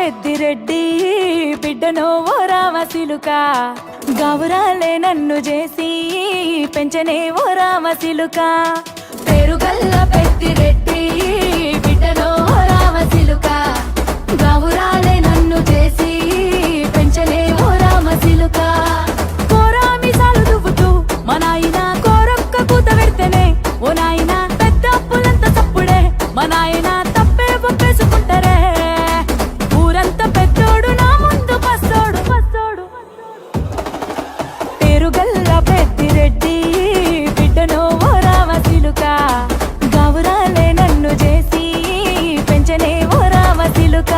పెద్దిరెడ్డి బిడ్డనో ఓ రామసిలుక గౌరాలే నన్ను చేసి పెంచనే ఓ రామసిలుక పేరుగల్ల పెద్దిరెడ్డి బిడ్డనో ఓ రామసిలుక గౌరాలే నన్ను చేసి పెంచనే ఓ రామసిలుక కోరామిసాలు దువ్వుతూ మా నాయన కోరొక్క కూత పెడితేనే ఓ నాయన పెద్ద అప్పులంత చప్పుడే మా నాయన తప్పే ఒప్పేసుకుంటారే ఊరంతా పెద్దోడు నా ముందు పస్తోడు పస్తోడు పేరుగల్ల పెద్దిరెడ్డి బిడ్డనో ఓ రామసిలుక గౌరాలే నన్ను చేసి పెంచనే ఓ రామసిలుక